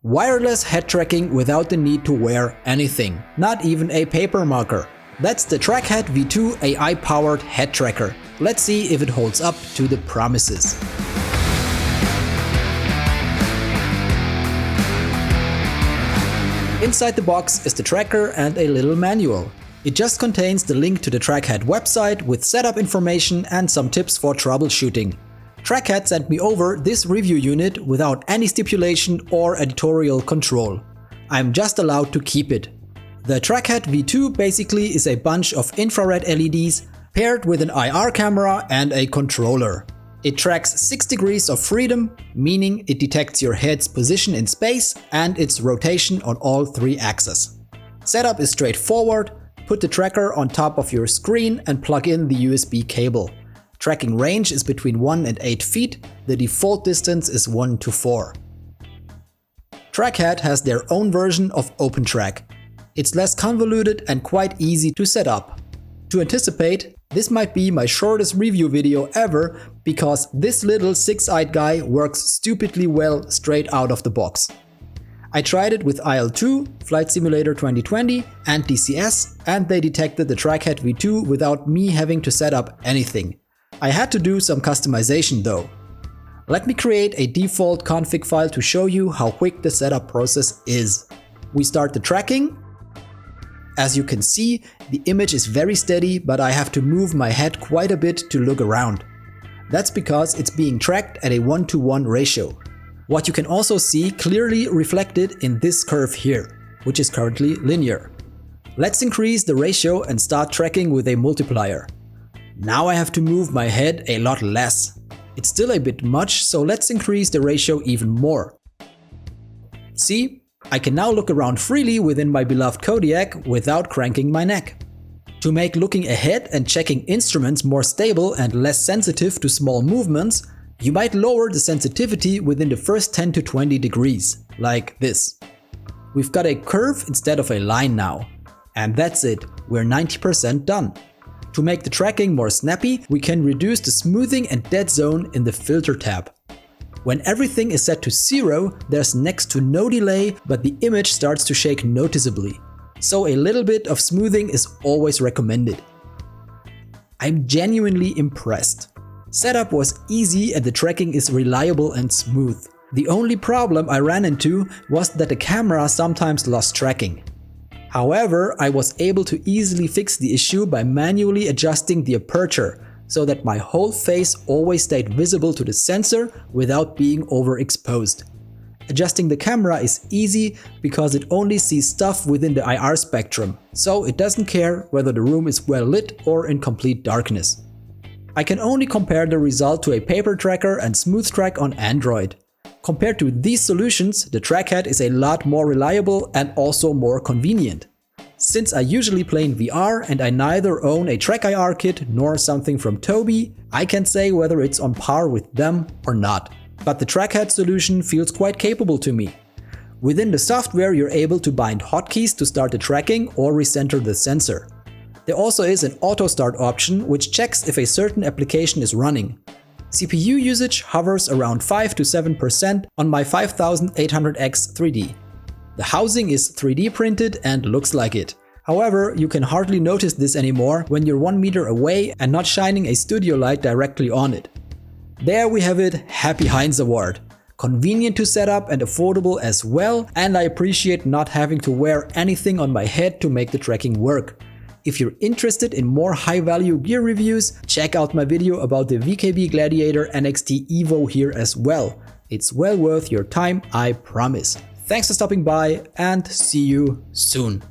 Wireless head tracking without the need to wear anything, not even a paper marker. That's the Trackhead V2 AI-powered head tracker. Let's see if it holds up to the promises. Inside the box is the tracker and a little manual. It just contains the link to the Trackhead website with setup information and some tips for troubleshooting. Trackhead sent me over this review unit without any stipulation or editorial control. I'm just allowed to keep it. The Trackhead V2 basically is a bunch of infrared LEDs paired with an IR camera and a controller. It tracks 6 degrees of freedom, meaning it detects your head's position in space and its rotation on all 3 axes. Setup is straightforward. Put the tracker on top of your screen and plug in the USB cable. Tracking range is between 1 and 8 feet, the default distance is 1 to 4. Trackhead has their own version of OpenTrack. It's less convoluted and quite easy to set up. To anticipate, this might be my shortest review video ever because this little 6-eyed guy works stupidly well straight out of the box. I tried it with IL-2, Flight Simulator 2020 and DCS, and they detected the Trackhead V2 without me having to set up anything. I had to do some customization though. Let me create a default config file to show you how quick the setup process is. We start the tracking. As you can see, the image is very steady, but I have to move my head quite a bit to look around. That's because it's being tracked at a 1:1 ratio. What you can also see clearly reflected in this curve here, which is currently linear. Let's increase the ratio and start tracking with a multiplier. Now I have to move my head a lot less. It's still a bit much, so let's increase the ratio even more. See? I can now look around freely within my beloved Kodiak without cranking my neck. To make looking ahead and checking instruments more stable and less sensitive to small movements, you might lower the sensitivity within the first 10 to 20 degrees, like this. We've got a curve instead of a line now. And that's it, we're 90% done. To make the tracking more snappy, we can reduce the smoothing and dead zone in the filter tab. When everything is set to 0, there's next to no delay, but the image starts to shake noticeably. So a little bit of smoothing is always recommended. I'm genuinely impressed. Setup was easy and the tracking is reliable and smooth. The only problem I ran into was that the camera sometimes lost tracking. However, I was able to easily fix the issue by manually adjusting the aperture, so that my whole face always stayed visible to the sensor without being overexposed. Adjusting the camera is easy because it only sees stuff within the IR spectrum, so it doesn't care whether the room is well lit or in complete darkness. I can only compare the result to a paper tracker and smooth track on Android. Compared to these solutions, the Trackhead is a lot more reliable and also more convenient. Since I usually play in VR and I neither own a TrackIR kit nor something from Tobii, I can't say whether it's on par with them or not. But the Trackhead solution feels quite capable to me. Within the software you're able to bind hotkeys to start the tracking or recenter the sensor. There also is an auto start option which checks if a certain application is running. CPU usage hovers around 5 to 7% on my 5800X 3D. The housing is 3D printed and looks like it. However, you can hardly notice this anymore when you're 1 meter away and not shining a studio light directly on it. There we have it, Happy Heinz Award. Convenient to set up and affordable as well, and I appreciate not having to wear anything on my head to make the tracking work. If you're interested in more high-value gear reviews, check out my video about the VKB Gladiator NXT Evo here as well. It's well worth your time, I promise. Thanks for stopping by and see you soon.